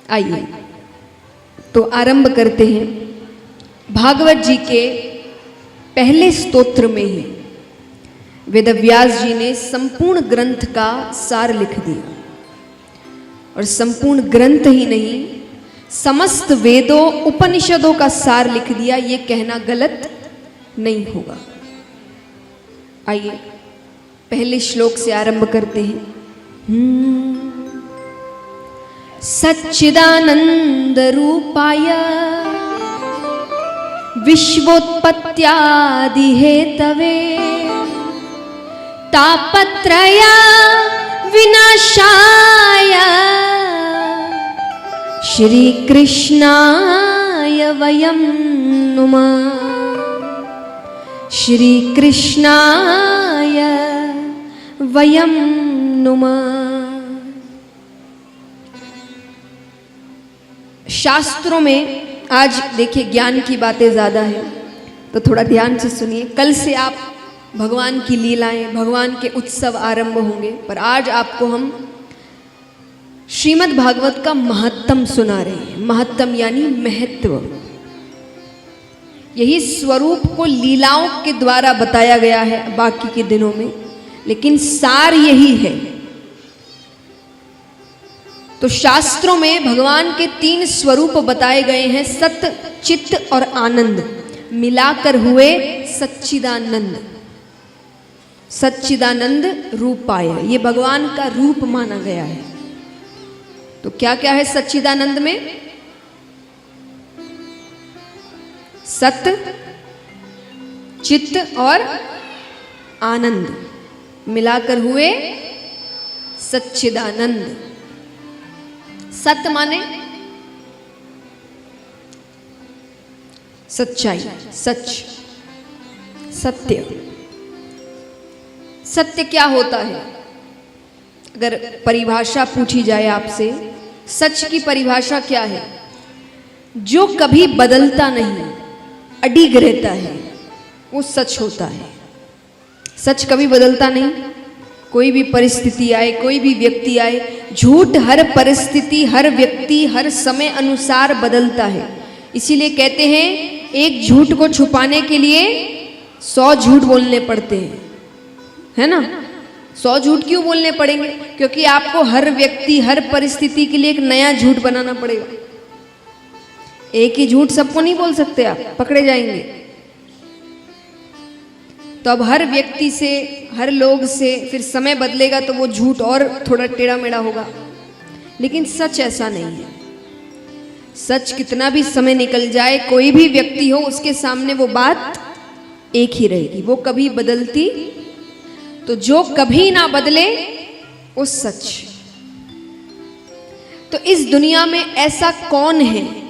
आइए तो आरंभ करते हैं। भागवत जी के पहले स्तोत्र में ही वेदव्यास जी ने संपूर्ण ग्रंथ का सार लिख दिया, और संपूर्ण ग्रंथ ही नहीं, समस्त वेदों उपनिषदों का सार लिख दिया। ये कहना गलत नहीं होगा। आइए पहले श्लोक से आरंभ करते हैं। सच्चिदानंद रूपाय विश्वोत्पत्त्यादि हेतवे तापत्रय विनाशाय श्री कृष्णाय वयं नुमः। श्री कृष्णाय वयं नुमः। शास्त्रों में आज देखिए ज्ञान की बातें ज़्यादा हैं, तो थोड़ा ध्यान से सुनिए। कल से आप भगवान की लीलाएं, भगवान के उत्सव आरंभ होंगे, पर आज आपको हम श्रीमद् भागवत का महत्तम सुना रहे हैं। महत्तम यानी महत्व। यही स्वरूप को लीलाओं के द्वारा बताया गया है बाकी के दिनों में, लेकिन सार यही है। तो शास्त्रों में भगवान के 3 स्वरूप बताए गए हैं, सत्य, चित्त और आनंद, मिलाकर हुए सच्चिदानंद। सच्चिदानंद रूपाय, ये भगवान का रूप माना गया है। तो क्या क्या है सच्चिदानंद में? सत्य, चित्त और आनंद मिलाकर हुए सच्चिदानंद। सत्य माने सच्चाई, सच, सत्य। सत्य क्या होता है? अगर परिभाषा पूछी जाए आपसे, सच की परिभाषा क्या है? जो कभी बदलता नहीं, अडिग रहता है, वो सच होता है। सच कभी बदलता नहीं। कोई भी परिस्थिति आए, कोई भी व्यक्ति आए, झूठ हर परिस्थिति, हर व्यक्ति, हर समय अनुसार बदलता है। इसीलिए कहते हैं एक झूठ को छुपाने के लिए 100 झूठ बोलने पड़ते हैं, है ना? 100 झूठ क्यों बोलने पड़ेंगे? क्योंकि आपको हर व्यक्ति, हर परिस्थिति के लिए एक नया झूठ बनाना पड़ेगा। एक ही झूठ सबको नहीं बोल सकते, आप पकड़े जाएंगे। तो अब हर व्यक्ति से, हर लोग से फिर समय बदलेगा तो वो झूठ और थोड़ा टेढ़ा मेढ़ा होगा। लेकिन सच ऐसा नहीं है। सच कितना भी समय निकल जाए, कोई भी व्यक्ति हो, उसके सामने वो बात एक ही रहेगी, वो कभी बदलती। तो जो कभी ना बदले वो सच। तो इस दुनिया में ऐसा कौन है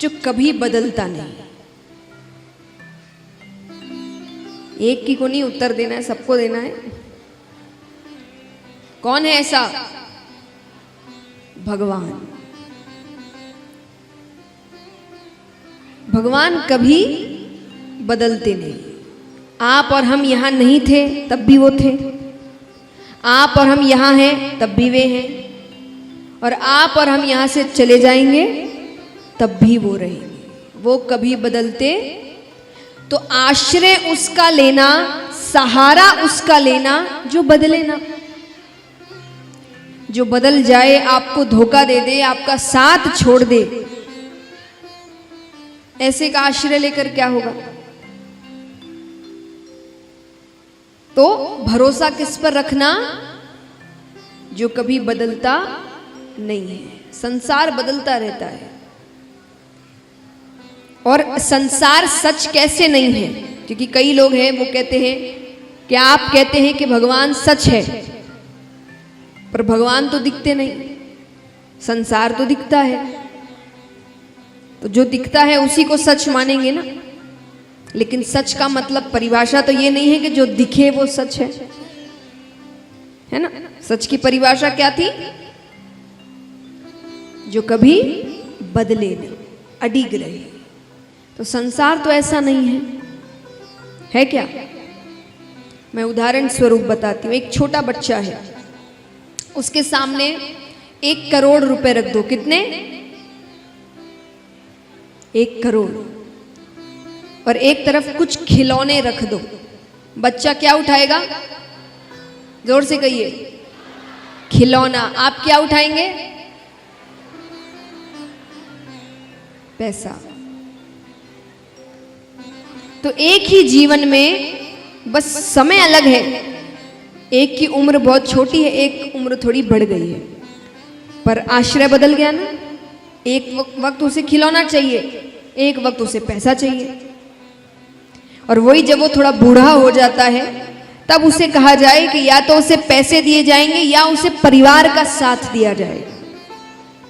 जो कभी बदलता नहीं? एक की को नहीं उत्तर देना है, सबको देना है। कौन है ऐसा? भगवान। भगवान कभी बदलते नहीं। आप और हम यहां नहीं थे तब भी वो थे, आप और हम यहां हैं तब भी वे हैं, और आप और हम यहां से चले जाएंगे तब भी वो रहेंगे। वो कभी बदलते। तो आश्रय उसका लेना, सहारा उसका लेना जो बदले ना। जो बदल जाए, आपको धोखा दे दे, आपका साथ छोड़ दे, ऐसे का आश्रय लेकर क्या होगा? तो भरोसा किस पर रखना? जो कभी बदलता नहीं है। संसार बदलता रहता है, और संसार सच कैसे नहीं है? क्योंकि कई लोग हैं वो कहते हैं कि आप कहते हैं कि भगवान सच है, पर भगवान तो दिखते नहीं, संसार तो दिखता है। तो जो दिखता है उसी को सच मानेंगे ना। लेकिन सच का मतलब, परिभाषा तो ये नहीं है कि जो दिखे वो सच है ना? सच की परिभाषा क्या थी? जो कभी बदले नहीं, अडिग रहे। तो संसार तो ऐसा नहीं है क्या? मैं उदाहरण स्वरूप बताती हूँ। एक छोटा बच्चा है, उसके सामने 1 करोड़ रुपए रख दो। कितने? 1 करोड़। और एक तरफ कुछ खिलौने रख दो, बच्चा क्या उठाएगा? जोर से कहिए। खिलौना। आप क्या उठाएंगे? पैसा। तो एक ही जीवन में बस समय अलग है, एक की उम्र बहुत छोटी है, एक उम्र थोड़ी बढ़ गई है, पर आश्रय बदल गया ना। एक वक्त उसे खिलौना चाहिए, एक वक्त उसे पैसा चाहिए। और वही जब वो थोड़ा बूढ़ा हो जाता है तब उसे कहा जाए कि या तो उसे पैसे दिए जाएंगे या उसे परिवार का साथ दिया जाएगा।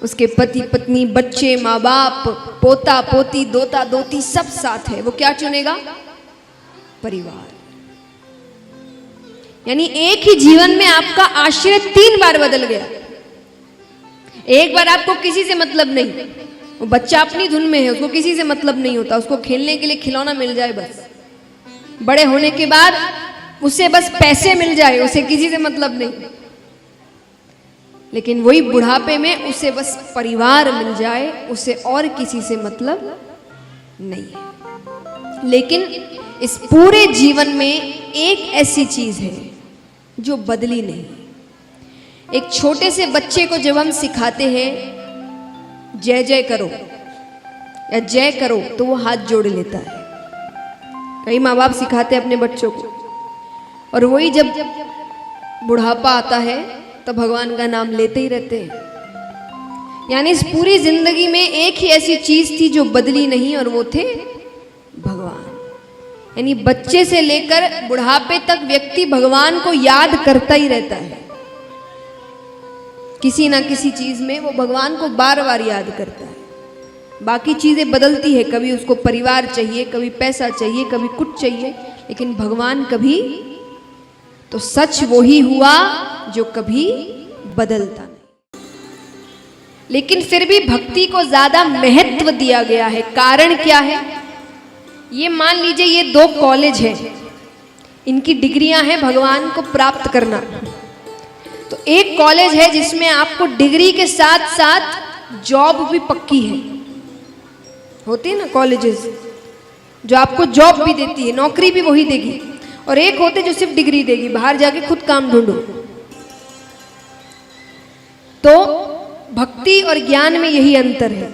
उसके पति पत्नी, बच्चे, माँ बाप, पोता पोती, दोता दोती सब साथ है, वो क्या चुनेगा? परिवार। यानी एक ही जीवन में आपका आश्रय 3 बार बदल गया। एक बार आपको किसी से मतलब नहीं, वो बच्चा अपनी धुन में है, उसको किसी से मतलब नहीं होता, उसको खेलने के लिए खिलौना मिल जाए बस। बड़े होने के बाद उसे बस पैसे मिल जाए, उसे किसी से मतलब नहीं। लेकिन वही बुढ़ापे में उसे बस परिवार मिल जाए, उसे और किसी से मतलब नहीं है। लेकिन इस पूरे जीवन में एक ऐसी चीज है जो बदली नहीं। एक छोटे से बच्चे को जब हम सिखाते हैं जय जय करो या जय करो, तो वो हाथ जोड़ लेता है। कई माँ बाप सिखाते हैं अपने बच्चों को, और वही जब बुढ़ापा आता है तो भगवान का नाम लेते ही रहते हैं। यानी इस पूरी जिंदगी में एक ही ऐसी चीज थी जो बदली नहीं, और वो थे भगवान। यानी बच्चे से लेकर बुढ़ापे तक व्यक्ति भगवान को याद करता ही रहता है। किसी ना किसी चीज में वो भगवान को बार बार याद करता है। बाकी चीजें बदलती है, कभी उसको परिवार चाहिए, कभी पैसा चाहिए, कभी कुछ चाहिए, लेकिन भगवान कभी। तो सच वो ही हुआ जो कभी बदलता नहीं। लेकिन फिर भी भक्ति को ज्यादा महत्व दिया गया है। कारण क्या है? ये मान लीजिए ये 2 कॉलेज हैं, इनकी डिग्रियां हैं भगवान को प्राप्त करना। तो एक कॉलेज है जिसमें आपको डिग्री के साथ साथ जॉब भी पक्की है। होती है ना कॉलेजेस जो आपको जॉब भी देती है, नौकरी भी वही देगी। और एक होते जो सिर्फ डिग्री देगी, बाहर जाके खुद काम ढूंढो। तो भक्ति और ज्ञान में यही अंतर है।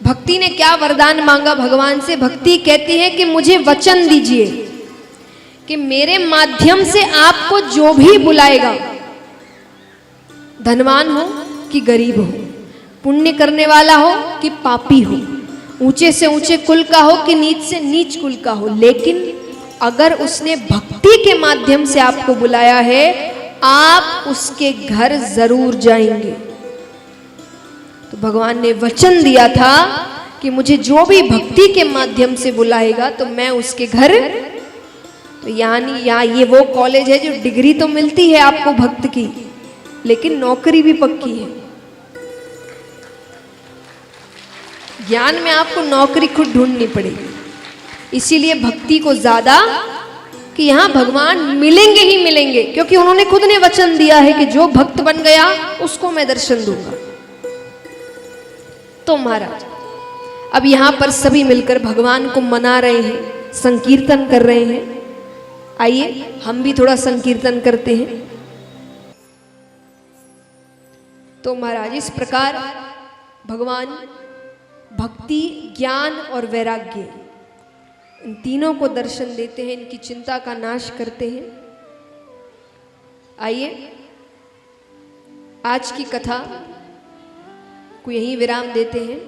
भक्ति ने क्या वरदान मांगा भगवान से? भक्ति कहती है कि मुझे वचन दीजिए कि मेरे माध्यम से आपको जो भी बुलाएगा, धनवान हो कि गरीब हो, पुण्य करने वाला हो कि पापी हो, ऊंचे से ऊंचे कुल का हो कि नीच से नीच कुल का हो, लेकिन अगर उसने भक्ति के माध्यम से आपको बुलाया है, आप उसके घर जरूर जाएंगे। तो भगवान ने वचन दिया था कि मुझे जो भी भक्ति के माध्यम से बुलाएगा तो मैं उसके घर। तो यानी ये वो कॉलेज है जो डिग्री तो मिलती है आपको भक्त की, लेकिन नौकरी भी पक्की है। ज्ञान में आपको नौकरी खुद ढूंढनी पड़ेगी। इसीलिए भक्ति को ज्यादा कि यहां भगवान मिलेंगे ही मिलेंगे, क्योंकि उन्होंने खुद ने वचन दिया है कि जो भक्त बन गया उसको मैं दर्शन दूंगा। तो महाराज अब यहां पर सभी मिलकर भगवान को मना रहे हैं, संकीर्तन कर रहे हैं। आइए हम भी थोड़ा संकीर्तन करते हैं। तो महाराज इस प्रकार भगवान भक्ति, ज्ञान और वैराग्य, इन तीनों को दर्शन देते हैं, इनकी चिंता का नाश करते हैं। आइए आज की कथा को यहीं विराम देते हैं।